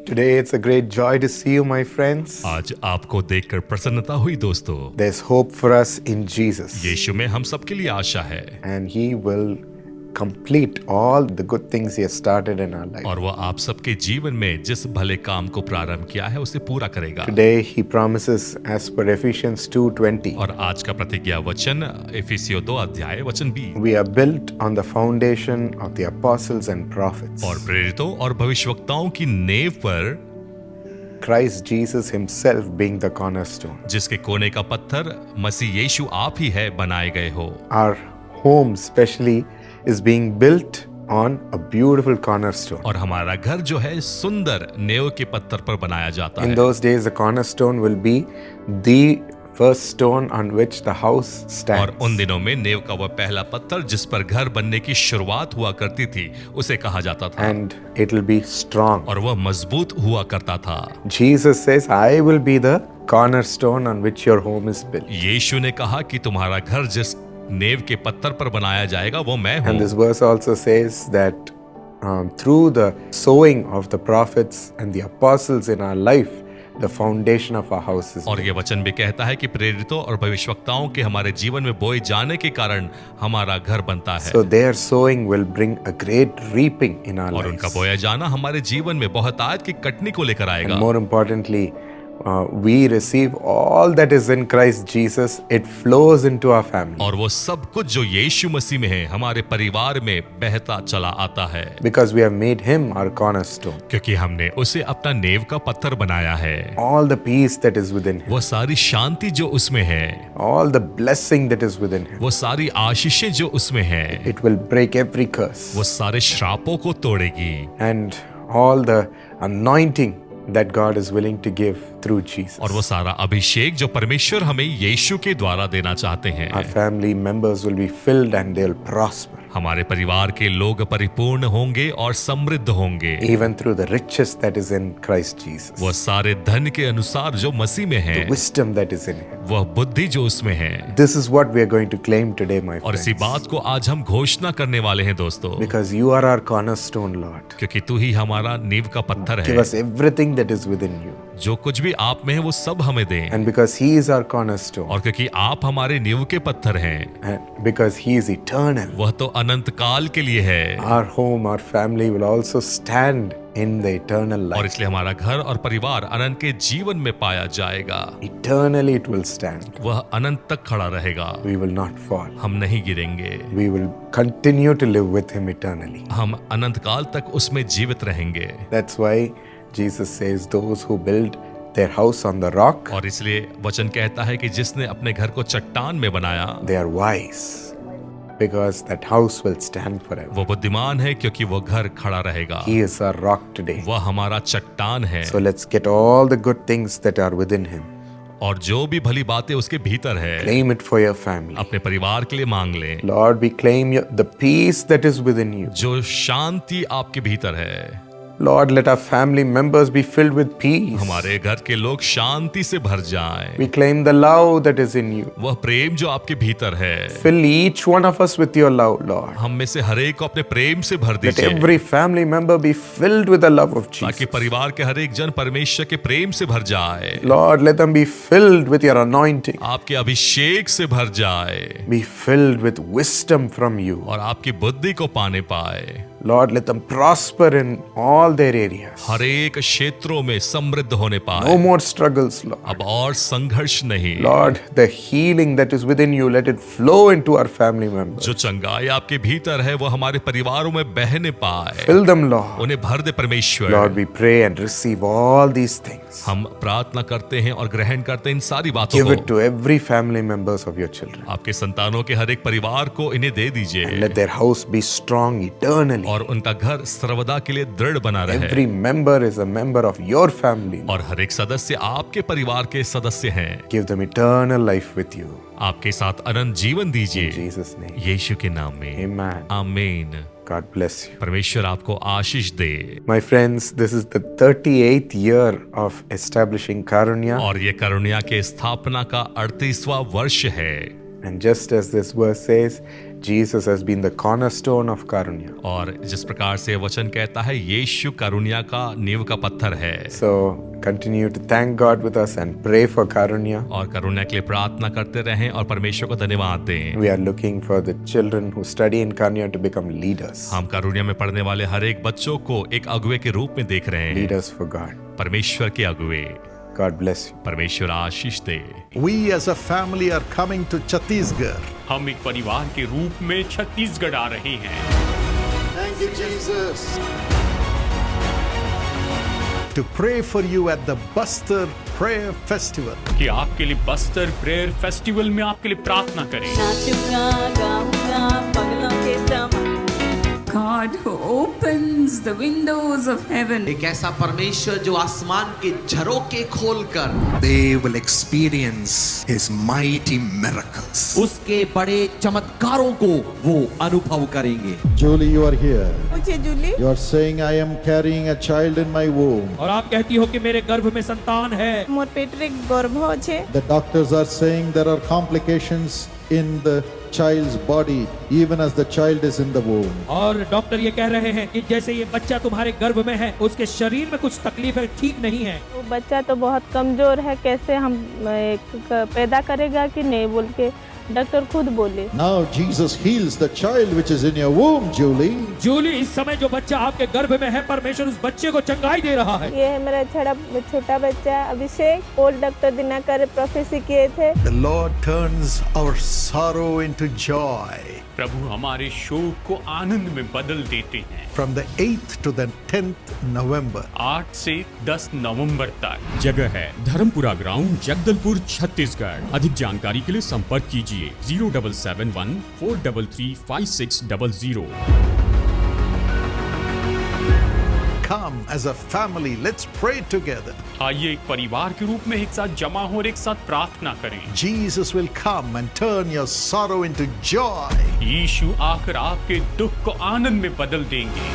Today it's a great joy to see you, my friends. आज आपको देखकर प्रसन्नता हुई दोस्तों। There's hope for us in Jesus, यीशु में हम सबके लिए आशा है and He will complete all the good things He has started in our life. और वह आप सबके जीवन में जिस भले काम को प्रारंभ किया है उसे पूरा करेगा। Today He promises, as per Ephesians 2:20, और आज का प्रतिज्ञा वचन इफिसियों 2 अध्याय वचन 20। we are built on the foundation of the apostles and prophets. और प्रेरितों और भविष्यवक्ताओं की नींव पर Christ Jesus Himself being the cornerstone. जिसके कोने का पत्थर मसीह यीशु आप ही है बनाए गए हो। Our home especially is being built on a beautiful cornerstone. और हमारा घर जो है सुंदर नेव के पत्थर पर बनाया जाता In है। those days, the cornerstone will be the first stone on which the house और stands. उन दिनों में नेव का वह पहला पत्थर जिस पर घर बनने की शुरुआत हुआ करती थी उसे कहा जाता था। And it will be strong. और वह मजबूत हुआ करता था। Jesus says, I will be the cornerstone on which your home is built. यीशु ने कहा कि तुम्हारा घर जिस नेव के पत्थर पर बनाया जाएगा वो मैं And हूँ। this verse also says that through the sowing of the prophets and the apostles in our life, the foundation of our house is और built. ये वचन भी कहता है कि प्रेरितों और भविष्यवक्ताओं के हमारे जीवन में बोए जाने के कारण हमारा घर बनता है। So their sowing will bring a great reaping in our और उनका lives. बोया जाना हमारे जीवन में बहुतायत की कटनी को लेकर आएगा। And more importantly, we receive all that is in Christ Jesus. It flows into our family. और वो सब कुछ जो यीशु मसीह में है हमारे परिवार में बहता चला आता है। Because we have made Him our cornerstone. क्योंकि हमने उसे अपना नेव का पत्थर बनाया है। All the peace that is within Him, वो सारी शांति जो उसमें है, all the blessing that is within Him, वो सारी आशीषें जो उसमें है, it will break every curse. वो सारे श्रापों को तोड़ेगी। And all the anointing that God is willing to give through Jesus. और वो सारा अभिषेक जो परमेश्वर हमें यीशु के द्वारा देना चाहते हैं। Our family members will be filled and they'll prosper. हमारे परिवार के लोग परिपूर्ण होंगे और समृद्ध होंगे। Even through the riches that is in Christ Jesus. वो सारे धन के अनुसार जो मसीह में है, The wisdom that is in Him. वह बुद्धि जो उसमें है। This is what we are going to claim today, my और इसी friends. बात को आज हम घोषणा करने वाले हैं दोस्तों। Because you are our cornerstone, Lord. क्योंकि तू ही हमारा नींव का पत्थर Give है। us everything that is within you. जो कुछ भी आप में है वो सब हमें दें। And because He is our cornerstone, और क्योंकि आप हमारे नींव के पत्थर हैं, and because He is eternal, वह तो अनंत काल के लिए है। our home, our family will also stand in the eternal और life. इसलिए हमारा घर और परिवार अनंत के जीवन में पाया जाएगा। Eternally it will stand. वह अनंत तक खड़ा रहेगा। We will not fall. हम नहीं गिरेंगे। We will continue to live with Him eternally. हम अनंत काल तक उसमें जीवित रहेंगे। That's why Jesus says, those who build their house on the rock, और इसलिए वचन कहता है कि जिसने अपने घर को चट्टान में बनाया they are wise, because that house will stand forever. वो बुद्धिमान है क्योंकि वो घर खड़ा रहेगा। He is our rock today. वह हमारा चट्टान है। So let's get all the good things that are within Him. और जो भी भली बातें उसके भीतर है Claim it for your family. अपने परिवार के लिए मांग लें। Lord, we claim the peace that is within you. जो शांति आपके भीतर है, Lord, let our family members be filled with peace. हमारे घर के लोग शांति से भर जाएं। We claim the love that is in you. वह प्रेम जो आपके भीतर है, Fill each one of us with your love, Lord. हम में से हर एक को अपने प्रेम से भर Let दीजिए, every family member be filled with the love of ताकि Jesus. परिवार के हर एक जन परमेश्वर के प्रेम से भर जाए, Lord, let them be filled with your anointing. आपके अभिषेक से भर जाए Be filled with wisdom from you. और आपकी बुद्धि को पाने पाए। Lord, let them prosper in all their areas. हर एक क्षेत्रों में समृद्ध होने No पाए। more struggles, Lord. अब और संघर्ष नहीं। Lord, the healing that is within you, let it flow into our family members. जो चंगाई आपके भीतर है वो हमारे परिवारों में बहने पाए। Fill them, Lord. उन्हें भर दे परमेश्वर। Lord, we pray and receive all these things. हम प्रार्थना करते हैं और ग्रहण करते हैं इन सारी बातों Give it को। to every family members of your children. आपके संतानों के हर एक परिवार को इन्हें दे And दीजिए let their house be strong eternally. और उनका घर सर्वदा के लिए दृढ़ बना रहे। Every member is a member of your family. और हर एक सदस्य आपके परिवार के सदस्य हैं। Give them eternal life with you. आपके साथ अनंत जीवन In दीजिए Jesus' name. यीशु के नाम में। Amen. आमीन। God bless you. परमेश्वर आपको आशीष दे। My friends, this is the 38th year of establishing Karunya. और ये करुणा के स्थापना का 38वां वर्ष है। And just as this verse says, Jesus has been the cornerstone of Karunya. और जिस प्रकार से वचन कहता है यीशु कारुण्या का नींव का पत्थर है। So continue to thank God with us and pray for Karunya. और कारुण्या के लिए प्रार्थना करते रहें और परमेश्वर को धन्यवाद दें। We are looking for the children who study in Karunya to become leaders. हम कारुण्या में पढ़ने वाले हर एक बच्चों को एक अगुवे के रूप में देख रहे हैं। Leaders for God. परमेश्वर के अगुवे। God bless you. परमेश्वर आशीष दे। We as a family are coming to Chhattisgarh. हम एक परिवार के रूप में छत्तीसगढ़ आ रहे हैं। Thank you, Jesus. To pray for you at the Bastar Prayer Festival. कि आपके लिए बस्तर प्रेयर फेस्टिवल में आपके लिए प्रार्थना करें। नाचूंगा गाऊंगा पगलों के समान God who opens the windows of heaven. एक ऐसा परमेश्वर जो आसमान के झरोखे खोलकर they will experience his mighty miracles. उसके बड़े चमत्कारों को वो अनुभव करेंगे। Julie, you are here. मुझे Jully You are saying I am carrying a child in my womb. और आप कहती हो कि मेरे गर्भ में संतान है। मोर पेटरे गर्भ छे The doctors are saying there are complications in the child's body even as the child is in the womb. और डॉक्टर ये कह रहे हैं कि जैसे ये बच्चा तुम्हारे गर्भ में है उसके शरीर में कुछ तकलीफें ठीक नहीं है। वो बच्चा तो बहुत कमजोर है, कैसे हम पैदा करेगा कि नहीं बोल के डॉक्टर खुद बोले। Now Jesus heals the child which is in your womb, Julie. Jully, इस समय जो बच्चा आपके गर्भ में है परमेश्वर उस बच्चे को चंगाई दे रहा है। ये है मेरा छोटा बच्चा अभिषेक। ओल्ड डॉक्टर दिनाकर प्रोफेसी किए थे। The Lord turns our sorrow into joy. प्रभु हमारे शोक को आनंद में बदल देते हैं। From the 8th to the 10th November. 8 से 10 नवंबर तक। जगह है धर्मपुरा ग्राउंड, जगदलपुर, छत्तीसगढ़। अधिक जानकारी के लिए संपर्क कीजिए 0771 433 5600। Come as a family, let's pray together. आइए एक परिवार के रूप में एक साथ जमा हो और एक साथ प्रार्थना करें। Jesus will come and turn your sorrow into joy. यीशु आकर आपके दुख को आनंद में बदल देंगे।